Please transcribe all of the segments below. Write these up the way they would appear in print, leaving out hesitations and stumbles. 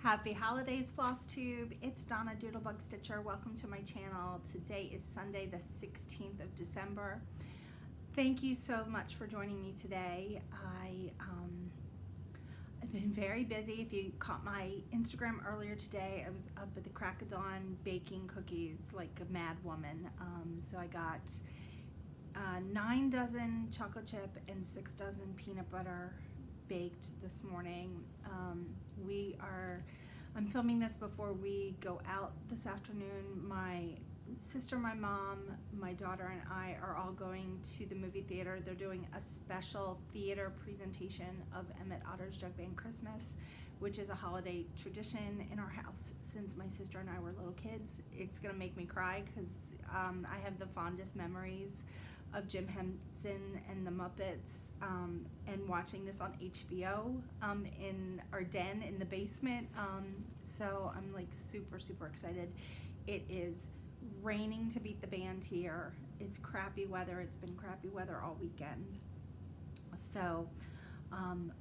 Happy holidays, Flosstube. It's Donna Doodlebug Stitcher. Welcome to my channel. Today is Sunday, the 16th of December. Thank you so much for joining me today. I've been very busy. If you caught my Instagram earlier today, I was up at the crack of dawn baking cookies like a mad woman. So I got 9 dozen chocolate chip and 6 dozen peanut butter baked this morning. I'm filming this before we go out this afternoon. My sister, my mom, my daughter, and I are all going to the movie theater. They're doing a special theater presentation of Emmett Otter's Jug Band Christmas, which is a holiday tradition in our house since my sister and I were little kids. It's gonna make me cry because I have the fondest memories of Jim Henson and the Muppets and watching this on HBO in our den in the basement. So I'm like super excited. It is raining to beat the band here. It's crappy weather. It's been crappy weather all weekend. So,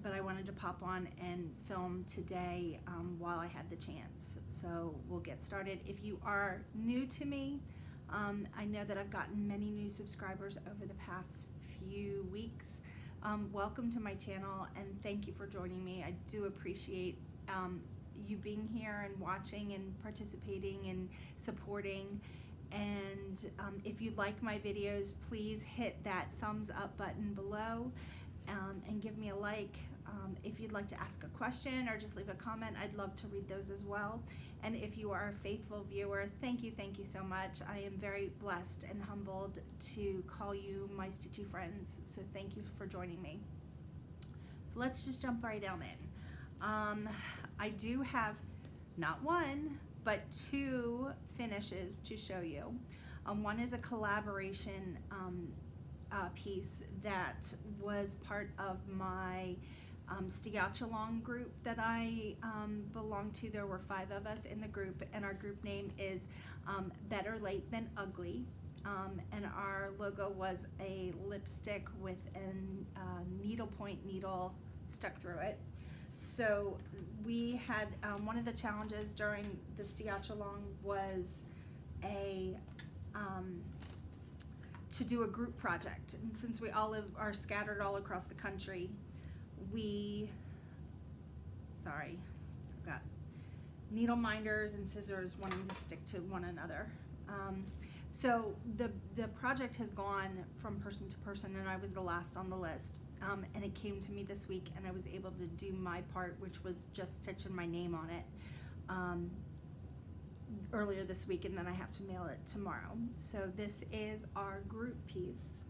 but I wanted to pop on and film today while I had the chance. So we'll get started. If you are new to me, I know that I've gotten many new subscribers over the past few weeks. Welcome to my channel and thank you for joining me. I do appreciate you being here and watching and participating and supporting. And if you like my videos, please hit that thumbs up button below and give me a like. If you'd like to ask a question or just leave a comment, I'd love to read those as well. And if you are a faithful viewer, thank you so much. I am very blessed and humbled to call you my stitchy friends. So thank you for joining me. So let's just jump right down in. I do have not one, but 2 finishes to show you. One is a collaboration piece that was part of my Stiachalong group that I belong to. There were 5 of us in the group, and our group name is Better Late Than Ugly. And our logo was a lipstick with a needlepoint needle stuck through it. So we had one of the challenges during the Stiachalong was to do a group project. And since we all are scattered all across the country, I've got needle minders and scissors wanting to stick to one another. So the project has gone from person to person, and I was the last on the list. And it came to me this week, and I was able to do my part, which was just stitching my name on it earlier this week, and then I have to mail it tomorrow. So this is our group piece,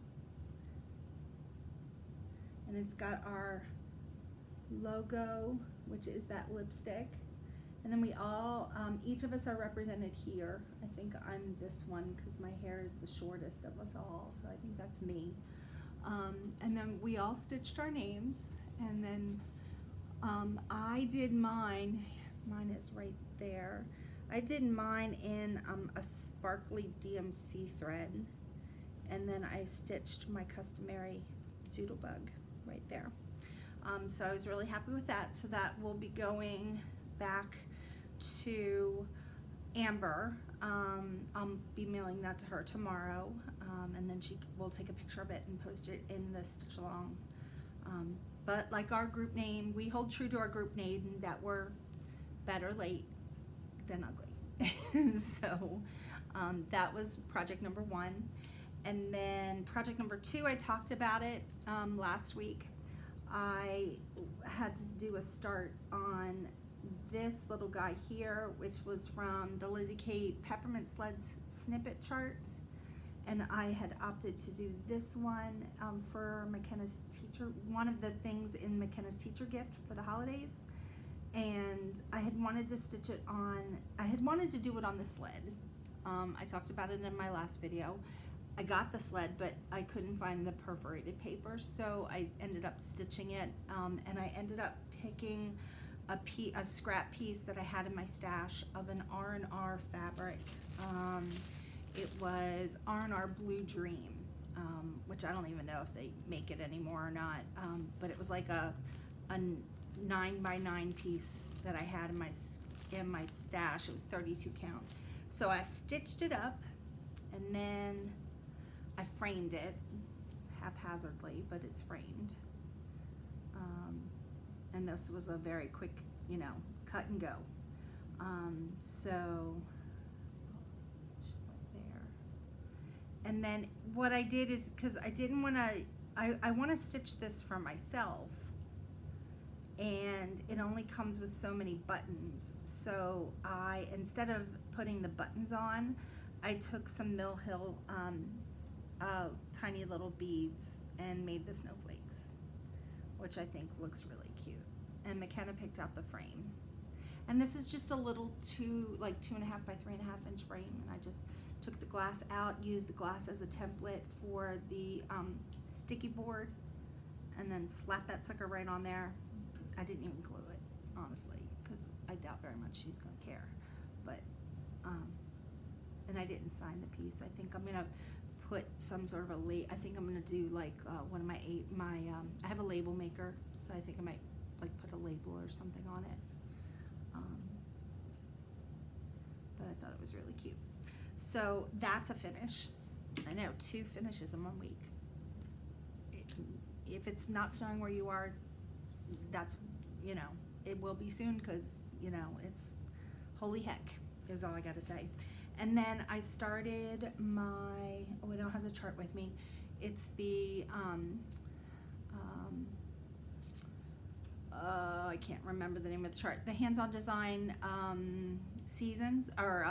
and it's got our logo, which is that lipstick, and then we all each of us are represented here. I think I'm this one because my hair is the shortest of us all, so I think that's me. And then we all stitched our names, and then I did mine is right there. I did mine in a sparkly DMC thread, and then I stitched my customary doodlebug right there. So I was really happy with that. So that will be going back to Amber. I'll be mailing that to her tomorrow, and then she will take a picture of it and post it in the Stitch Along. But like our group name, we hold true to our group name that we're better late than ugly. So that was project number 1. And then project number 2, I talked about it last week. I had to do a start on this little guy here, which was from the Lizzie Peppermint SLEDS snippet chart, and I had opted to do this one for McKenna's teacher, one of the things in McKenna's teacher gift for the holidays. And I had wanted to stitch it on, I had wanted to do it on the sled. I talked about it in my last video. I got the sled, but I couldn't find the perforated paper, so I ended up stitching it, and I ended up picking a scrap piece that I had in my stash of an R&R fabric. It was R&R Blue Dream, which I don't even know if they make it anymore or not, but it was like a 9x9 piece that I had in my in my stash. It was 32 count. So I stitched it up, and then I framed it haphazardly, but it's framed. And this was a very quick, you know, cut and go. So there. And then what I did is, because I didn't want to, I want to stitch this for myself, and it only comes with so many buttons. So I, instead of putting the buttons on, I took some Mill Hill tiny little beads and made the snowflakes, which I think looks really cute. And McKenna picked out the frame. And this is just a little 2.5 by 3.5 inch frame, and I just took the glass out, used the glass as a template for the sticky board, and then slapped that sucker right on there. I didn't even glue it, honestly, because I doubt very much she's gonna care. But and I didn't sign the piece. I think I'm gonna put some sort of a I think I'm gonna do like one of I have a label maker, so I think I might like put a label or something on it. But I thought it was really cute. So that's a finish. I know, 2 finishes in 1 week. If it's not snowing where you are, that's, you know, it will be soon, because, you know, it's holy heck is all I gotta say. And then I started my, oh, I don't have the chart with me. It's the, I can't remember the name of the chart. The hands-on design seasons, or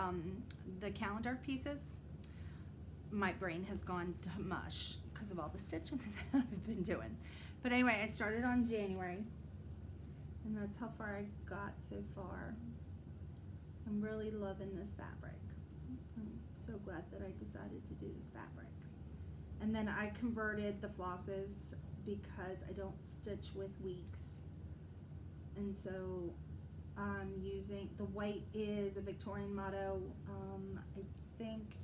the calendar pieces. My brain has gone to mush because of all the stitching that I've been doing. But anyway, I started on January, and that's how far I got so far. I'm really loving this fabric. I'm so glad that I decided to do this fabric. And then I converted the flosses because I don't stitch with weeks. And so I'm using, the white is a Victorian motto. I think,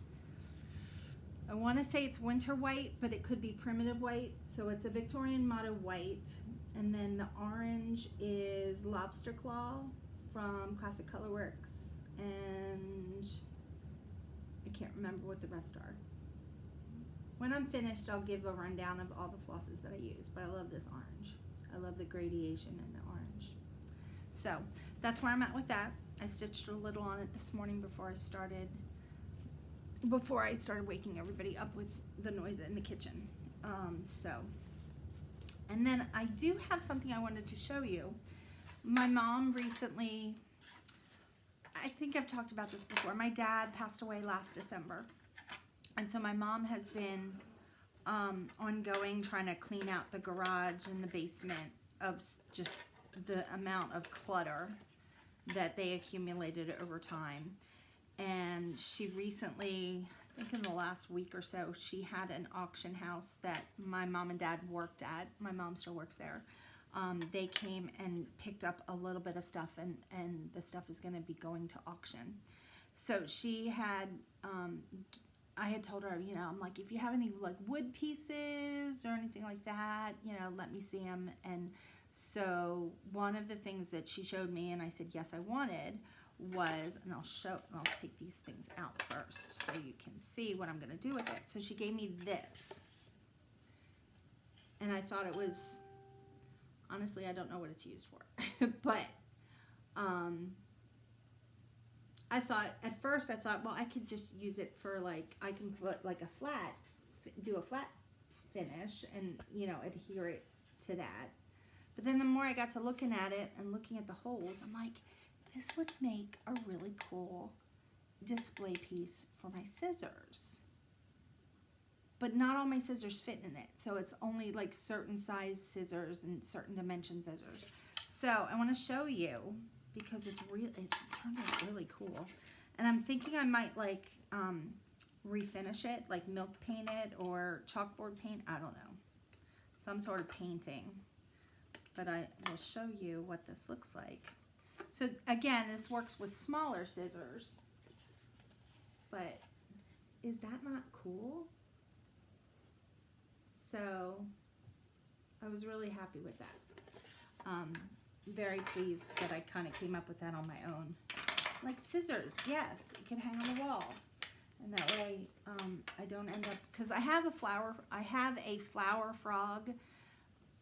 I want to say it's winter white, but it could be primitive white. So it's a Victorian motto white. And then the orange is Lobster Claw from Classic Colorworks. And I can't remember what the rest are. When I'm finished, I'll give a rundown of all the flosses that I use, but I love this orange. I love the gradation in the orange. So that's where I'm at with that. I stitched a little on it this morning before I started waking everybody up with the noise in the kitchen. And then I do have something I wanted to show you. My mom recently, I think I've talked about this before, my dad passed away last December. And so my mom has been ongoing trying to clean out the garage and the basement of just the amount of clutter that they accumulated over time. And she recently, I think in the last week or so, she had an auction house that my mom and dad worked at. My mom still works there. They came and picked up a little bit of stuff, and the stuff is going to be going to auction. So she had, I had told her, you know, I'm like, if you have any like wood pieces or anything like that, you know, let me see them. And so one of the things that she showed me, and I said yes I wanted, was, and I'll take these things out first so you can see what I'm going to do with it. So she gave me this, and I thought it was, honestly, I don't know what it's used for, but I thought, at first I thought, well, I could just use it for like, I can put like do a flat finish and, you know, adhere it to that. But then the more I got to looking at it and looking at the holes, I'm like, this would make a really cool display piece for my scissors. But not all my scissors fit in it. So it's only like certain size scissors and certain dimension scissors. So I want to show you, because it turned out really cool. And I'm thinking I might like refinish it, like milk paint it or chalkboard paint, I don't know. Some sort of painting. But I will show you what this looks like. So again, this works with smaller scissors, but is that not cool? So I was really happy with that. Very pleased that I kind of came up with that on my own. like scissors. Yes, it can hang on the wall. And that way I don't end up, because I have a flower frog,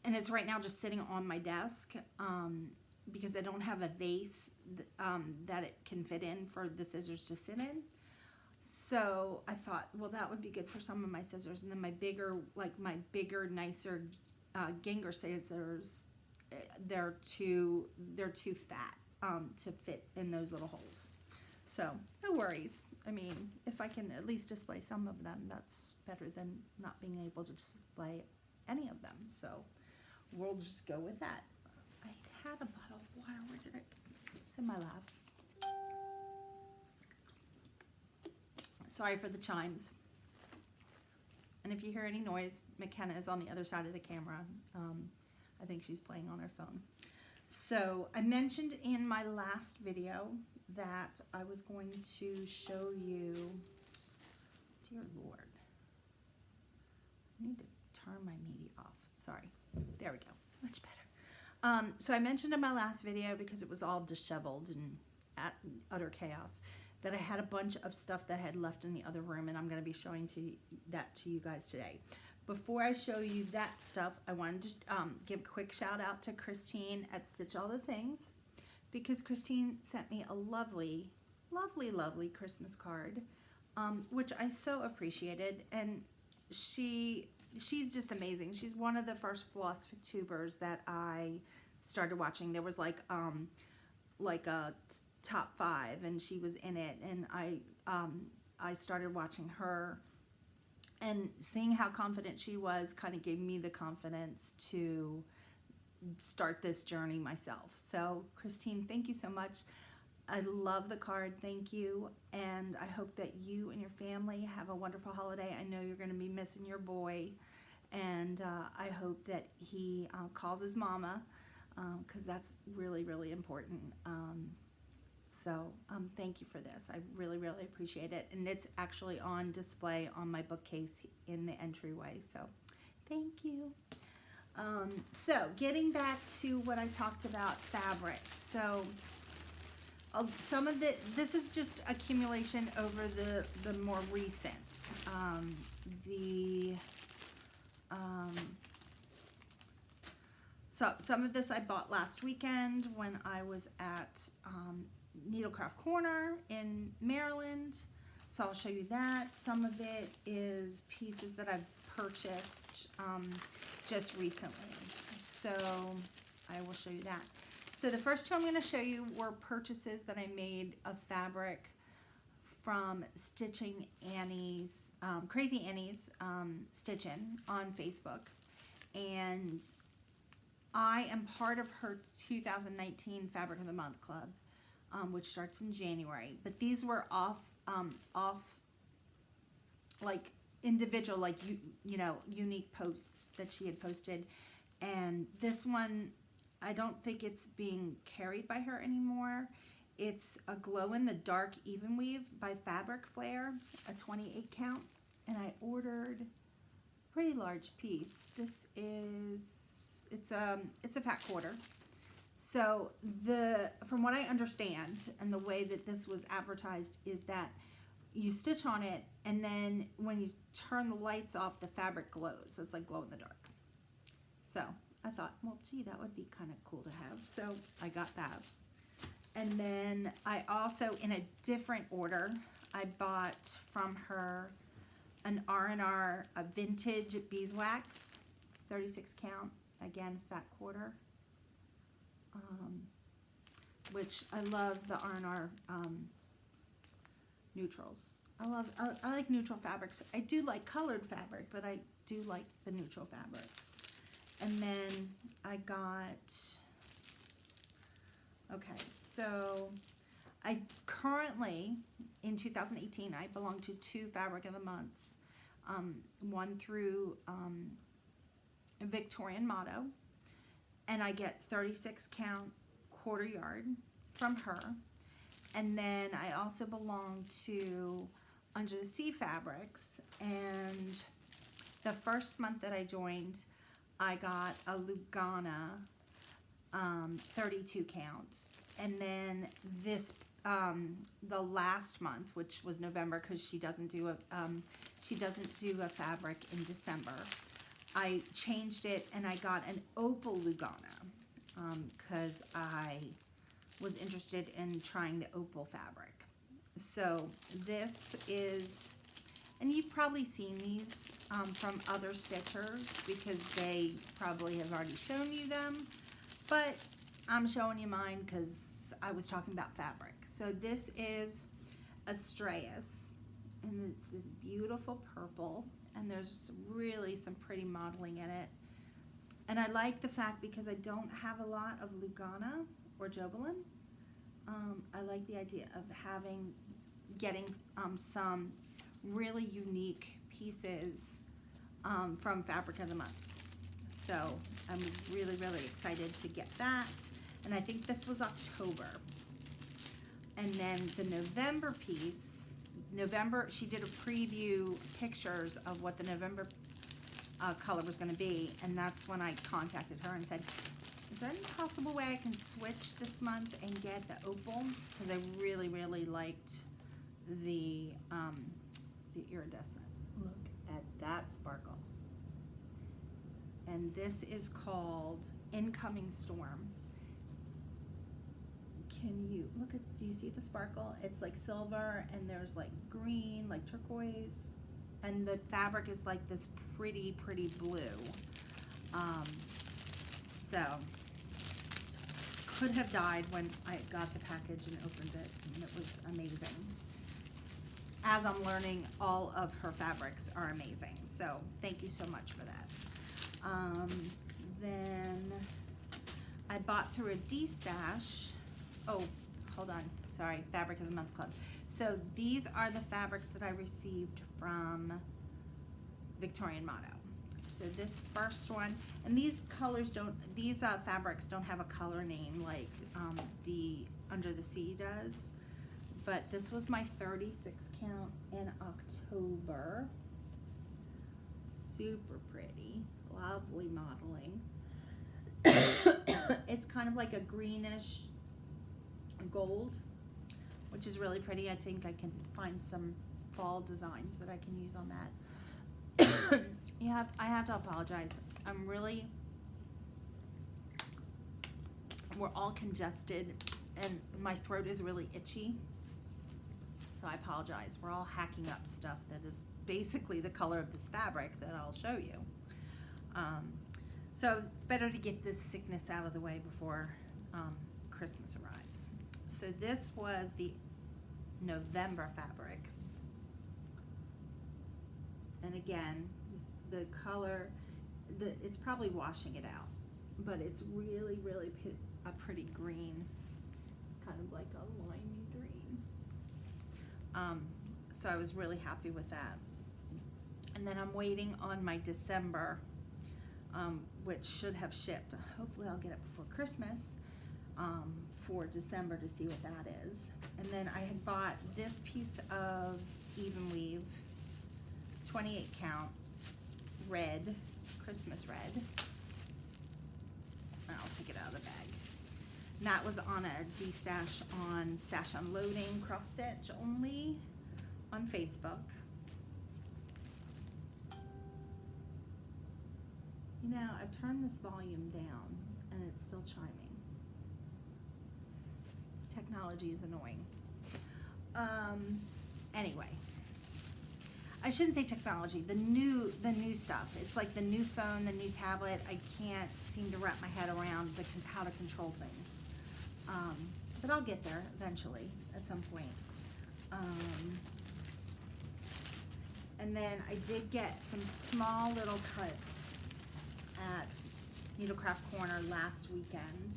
and it's right now just sitting on my desk because I don't have a vase that it can fit in for the scissors to sit in. So I thought, well, that would be good for some of my scissors. And then my bigger, nicer Ginger scissors, they're too fat to fit in those little holes. So no worries. I mean, if I can at least display some of them, that's better than not being able to display any of them. So we'll just go with that. I had a bottle of water. Where did it? It's in my lab. Sorry for the chimes. And if you hear any noise, McKenna is on the other side of the camera. I think she's playing on her phone. So I mentioned in my last video that I was going to show you, dear Lord, I need to turn my media off. Sorry. There we go. Much better. So I mentioned in my last video, because it was all disheveled and at utter chaos, that I had a bunch of stuff that I had left in the other room, and I'm going to be showing that to you guys today. Before I show you that stuff, I wanted to give a quick shout out to Christine at Stitch All the Things, because Christine sent me a lovely, lovely, lovely Christmas card, which I so appreciated. And she's just amazing. She's one of the first Flosstubers that I started watching. There was like a top 5, and she was in it, and I started watching her, and seeing how confident she was kind of gave me the confidence to start this journey myself. So Christine, thank you so much. I love the card. Thank you. And I hope that you and your family have a wonderful holiday. I know you're going to be missing your boy, and I hope that he calls his mama, because that's really, really important. So thank you for this. I really, really appreciate it. And it's actually on display on my bookcase in the entryway. So thank you. So getting back to what I talked about, fabric. So some of this is just accumulation over the more recent. So some of this I bought last weekend when I was at Needlecraft Corner in Maryland. So I'll show you that. Some of it is pieces that I've purchased just recently. So I will show you that. So the first two I'm going to show you were purchases that I made of fabric from Stitching Annie's, Crazy Annie's Stitchin' on Facebook. And I am part of her 2019 Fabric of the Month Club, which starts in January. But these were off like individual, like you know, unique posts that she had posted. And this one, I don't think it's being carried by her anymore. It's a Glow in the Dark Even Weave by Fabric Flare, a 28 count, and I ordered a pretty large piece. This is, it's a fat quarter. So from what I understand, and the way that this was advertised, is that you stitch on it, and then when you turn the lights off, the fabric glows. So it's like glow in the dark. So I thought, well, gee, that would be kind of cool to have. So I got that. And then I also, in a different order, I bought from her an R&R vintage beeswax, 36 count, again, fat quarter. Which I love the R&R neutrals. I like neutral fabrics. I do like colored fabric, but I do like the neutral fabrics. And then I got, okay, so I currently, in 2018, I belong to 2 Fabric of the Months. One through Victorian Motto, and I get 36 count quarter yard from her. And then I also belong to Under the Sea Fabrics, and the first month that I joined, I got a Lugana 32 count. And then this, the last month, which was November, because she doesn't do a fabric in December, I changed it and I got an opal Lugana, because I was interested in trying the opal fabric. So this is, and you've probably seen these from other stitchers because they probably have already shown you them, but I'm showing you mine because I was talking about fabric. So this is Astraeus, and it's this beautiful purple, and there's really some pretty modeling in it. And I like the fact, because I don't have a lot of Lugana or Jobelin, I like the idea of getting some really unique pieces from Fabric of the Month. So I'm really, really excited to get that. And I think this was October. And then the November piece, she did a preview pictures of what the November color was going to be. And that's when I contacted her and said, is there any possible way I can switch this month and get the opal? Because I really, really liked the iridescent. Look at that sparkle. And this is called Incoming Storm. Can you look at, do you see the sparkle? It's like silver, and there's like green, like turquoise, and the fabric is like this pretty, pretty blue. So could have died when I got the package and opened it, and it was amazing. As I'm learning, all of her fabrics are amazing, so thank you so much for that. Then I bought through a D-stash. Oh, hold on, sorry, Fabric of the Month Club. So these are the fabrics that I received from Victorian Motto. So this first one, and these colors these fabrics don't have a color name like the Under the Sea does, but this was my 36 count in October. Super pretty, lovely modeling. It's kind of like a greenish gold, which is really pretty. I think I can find some fall designs that I can use on that. I have to apologize. We're all congested and my throat is really itchy. So I apologize. We're all hacking up stuff that is basically the color of this fabric that I'll show you. So it's better to get this sickness out of the way before Christmas arrives. So this was the November fabric. And again, the color, it's probably washing it out, but it's really, really a pretty green. It's kind of like a limey green. So I was really happy with that. And then I'm waiting on my December, which should have shipped. Hopefully I'll get it before Christmas, for December to see what that is. And then I had bought this piece of Even Weave, 28 count, red, Christmas red. I'll take it out of the bag. And that was on a D-stash on Stash Unloading cross stitch only on Facebook. You know, I've turned this volume down and it's still chiming. Technology is annoying. Anyway, I shouldn't say technology, the new stuff. It's like the new phone, the new tablet. I can't seem to wrap my head around how to control things. But I'll get there eventually at some point. And then I did get some small little cuts at Needlecraft Corner last weekend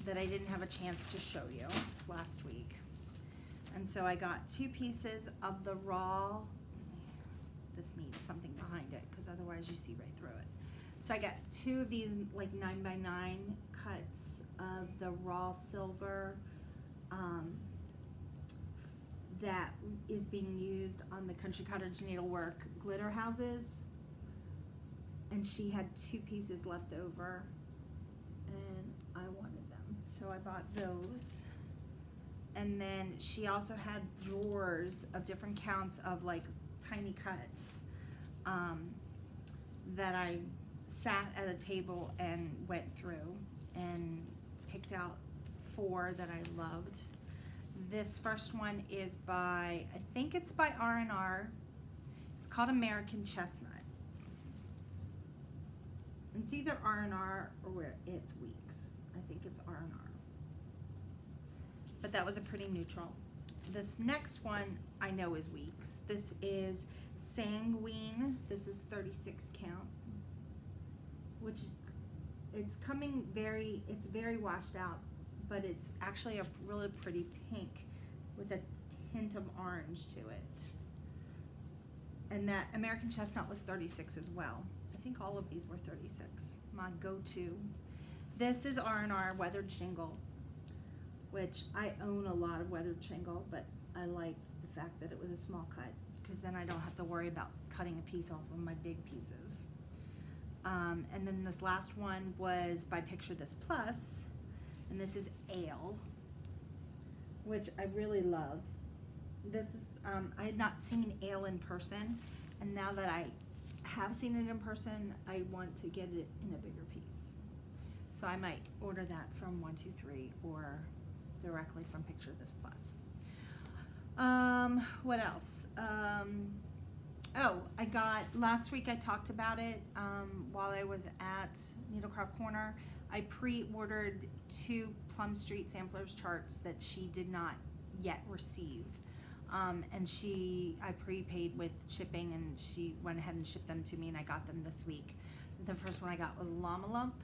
that I didn't have a chance to show you last week. And so I got 2 pieces of the raw, this needs something behind it because otherwise you see right through it. So I got 2 of these like 9x9 cuts of the raw silver that is being used on the Country Cottage Needlework glitter houses. And she had 2 pieces left over. And so I bought those. And then she also had drawers of different counts of like tiny cuts that I sat at a table and went through and picked out 4 that I loved. This first one is by, I think it's by R&R. It's called American Chestnut. It's either R&R or where it's Weeks. I think it's R&R. But that was a pretty neutral. This next one I know is Weeks. This is Sanguine. This is 36 count, which is, it's very washed out, but it's actually a really pretty pink with a hint of orange to it. And that American Chestnut was 36 as well. I think all of these were 36. My go-to. This is R&R Weathered Shingle, which I own a lot of weathered shingle, but I liked the fact that it was a small cut, because then I don't have to worry about cutting a piece off of my big pieces. And then this last one was by Picture This Plus, and this is Ale, which I really love. This is, I had not seen Ale in person, and now that I have seen it in person, I want to get it in a bigger piece. So I might order that from 123 or directly from Picture This Plus. What else? Oh, I got, last week I talked about it while I was at Needlecraft Corner. I pre-ordered 2 Plum Street Samplers charts that she did not yet receive. And I prepaid with shipping, and she went ahead and shipped them to me, and I got them this week. The first one I got was Llama Lump.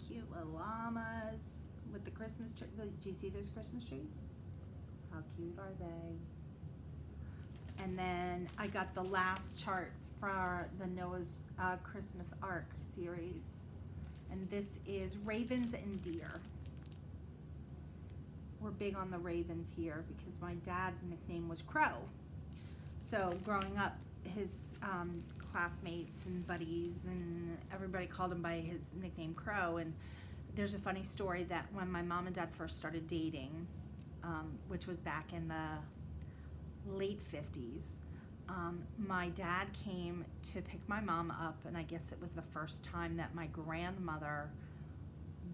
Cute little llamas with the Christmas tree. Do you see those Christmas trees? How cute are they? And then I got the last chart for the Noah's Christmas Ark series. And this is Ravens and Deer. We're big on the ravens here because my dad's nickname was Crow. So growing up, his classmates and buddies and everybody called him by his nickname Crow. And there's a funny story that when my mom and dad first started dating, which was back in the late 50s, my dad came to pick my mom up, and I guess it was the first time that my grandmother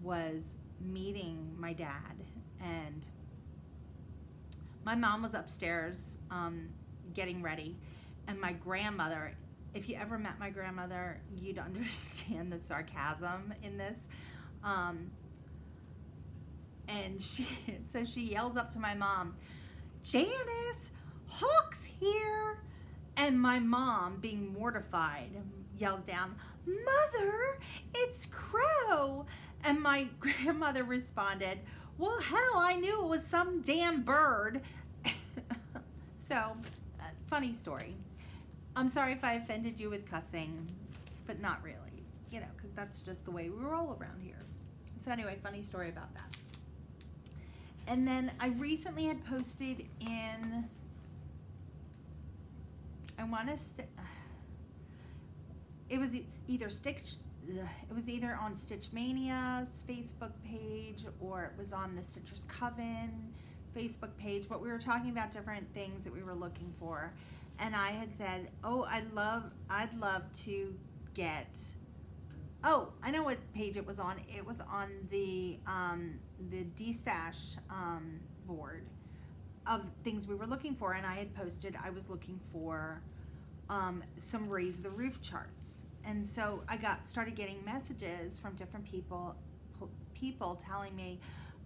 was meeting my dad. And my mom was upstairs getting ready, and my grandmother, if you ever met my grandmother, you'd understand the sarcasm in this. And so she yells up to my mom, "Janice, Hawk's here!" And my mom, being mortified, yells down, "Mother, it's Crow!" And my grandmother responded, "Well, hell, I knew it was some damn bird." So, funny story. I'm sorry if I offended you with cussing, but not really, you know, because that's just the way we roll around here. So anyway, funny story about that. And then I recently had posted in, it was either on Stitch Mania's Facebook page, or it was on the Stitchers Coven Facebook page, but we were talking about different things that we were looking for. And I had said, oh, I'd love to get, oh, I know what page it was on. It was on the D-Stash board of things we were looking for, and I had posted I was looking for some Raise the Roof charts. And so I started getting messages from different people telling me,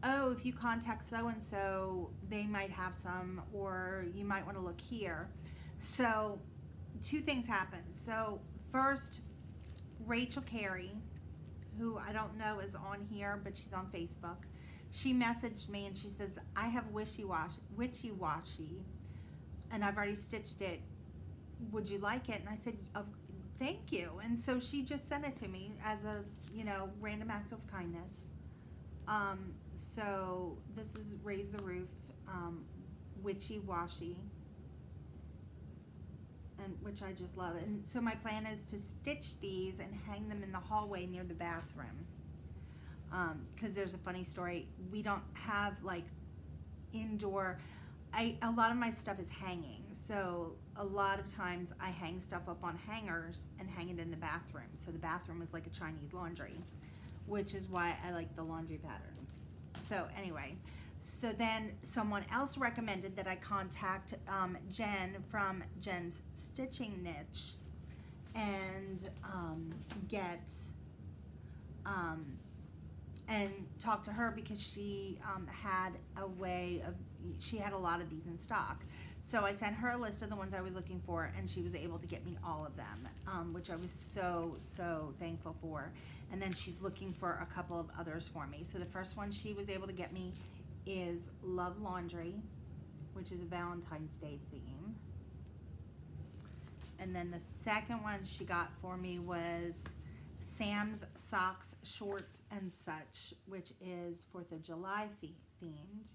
oh, if you contact so-and-so, they might have some, or you might want to look here. So 2 things happened. So first, Rachel Carey, who I don't know is on here, but she's on Facebook, she messaged me and she says, I have Witchy Washy, and I've already stitched it. Would you like it? And I said, thank you. And so she just sent it to me as a, random act of kindness. So this is Raise the Roof, Witchy Washy. and which I just love. And so my plan is to stitch these and hang them in the hallway near the bathroom. Because there's a funny story. We don't have like indoor. A lot of my stuff is hanging, so a lot of times I hang stuff up on hangers and hang it in the bathroom. So the bathroom is like a Chinese laundry, which is why I like the laundry patterns. So anyway, so then someone else recommended that I contact Jen from Jen's Stitching Niche and and talk to her, because she had a way of, she had a lot of these in stock. So I sent her a list of the ones I was looking for, and she was able to get me all of them, which I was so thankful for. And then she's looking for a couple of others for me. So the first one she was able to get me is Love Laundry, which is a Valentine's Day theme. And then the second one she got for me was Sam's Socks, Shorts, and Such, which is 4th of July themed.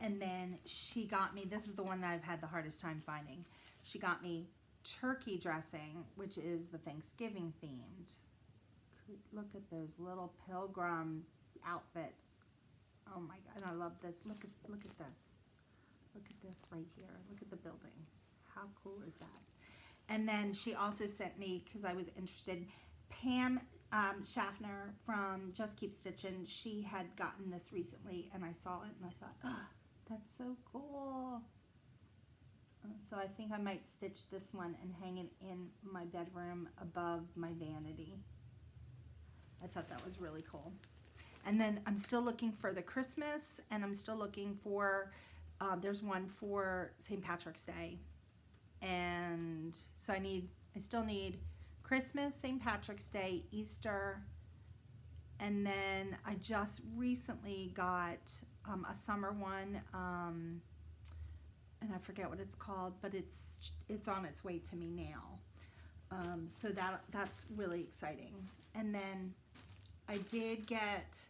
And then she got me, this is the one that I've had the hardest time finding, she got me Turkey Dressing, which is the Thanksgiving themed. Look at those little pilgrim outfits. Oh my God, and I love this. Look at this. Look at this right here. Look at the building. How cool is that? And then she also sent me, because I was interested, Pam Schaffner from Just Keep Stitching. She had gotten this recently, and I saw it, and I thought, oh, that's so cool. So I think I might stitch this one and hang it in my bedroom above my vanity. I thought that was really cool. And then I'm still looking for the Christmas, and I'm still looking for, there's one for St. Patrick's Day. And so I still need Christmas, St. Patrick's Day, Easter, and then I just recently got a summer one, and I forget what it's called, but it's on its way to me now. So that's really exciting. And then I did get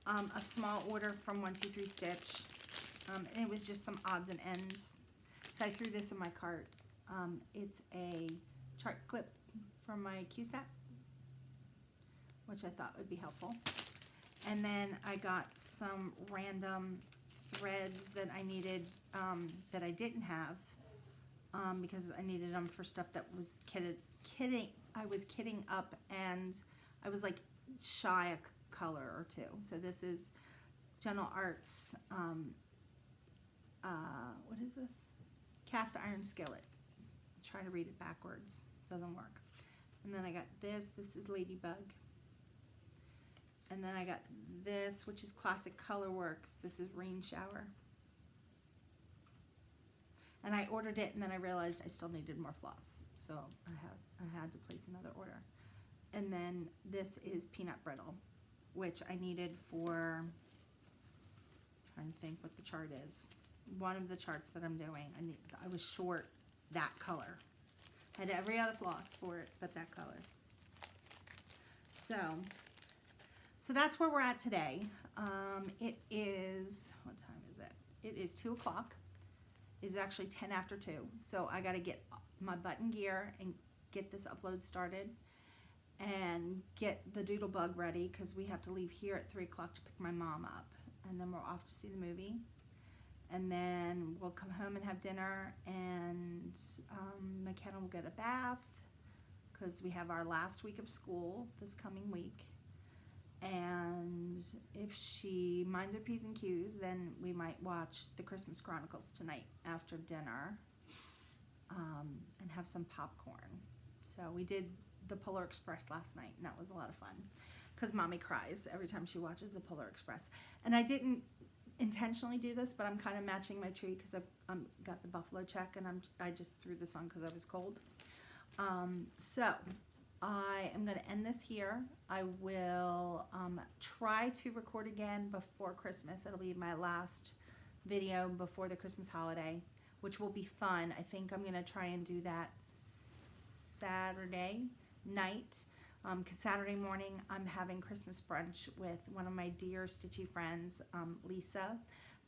a small order from 123 Stitch, and it was just some odds and ends. So I threw this in my cart. It's a chart clip from my Q-Snap, which I thought would be helpful. And then I got some random threads that I needed, that I didn't have, because I needed them for stuff that was I was kitting up, and I was like shy a color or two. So this is Gentle Arts, what is this? Cast iron skillet. Try to read it backwards, doesn't work. And then I got this is Ladybug. And then I got this, which is Classic Colorworks. This is Rain Shower. And I ordered it, and then I realized I still needed more floss, so I had to place another order. And then this is Peanut Brittle, which I needed for, trying to think what the chart is. One of the charts that I'm doing, I was short that color. I had every other floss for it, but that color. So that's where we're at today. It is, what time is it? It is 2 o'clock. It's actually 10 after 2. So I got to get my button gear and get this upload started and get the Doodlebug ready, because we have to leave here at 3 o'clock to pick my mom up. And then we're off to see the movie. And then we'll come home and have dinner, and McKenna will get a bath, because we have our last week of school this coming week. And if she minds her P's and Q's, then we might watch the Christmas Chronicles tonight after dinner, and have some popcorn. So we did the Polar Express last night, and that was a lot of fun, because Mommy cries every time she watches the Polar Express. And I didn't intentionally do this, but I'm kind of matching my tree, because I've got the buffalo check, and I just threw this on because I was cold. So I am going to end this here. I will try to record again before Christmas. It'll be my last video before the Christmas holiday, which will be fun. I think I'm going to try and do that Saturday night, because Saturday morning I'm having Christmas brunch with one of my dear stitchy friends, Lisa,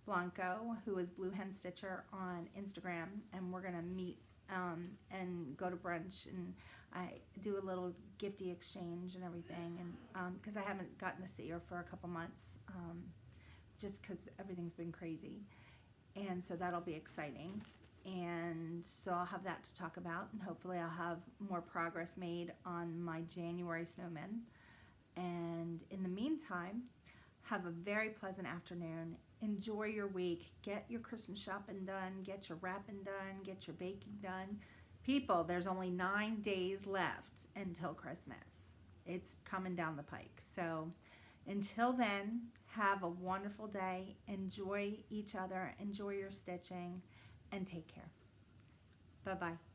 Blanco, who is Blue Hen Stitcher on Instagram, and we're gonna meet and go to brunch, and I do a little gifty exchange and everything, and because I haven't gotten to see her for a couple months, just because everything's been crazy, and so that'll be exciting. And so I'll have that to talk about, and hopefully I'll have more progress made on my January snowmen. And in the meantime, have a very pleasant afternoon. Enjoy your week. Get your Christmas shopping done. Get your wrapping done. Get your baking done. People, there's only 9 days left until Christmas. It's coming down the pike. So until then, have a wonderful day. Enjoy each other. Enjoy your stitching. And take care. Bye-bye.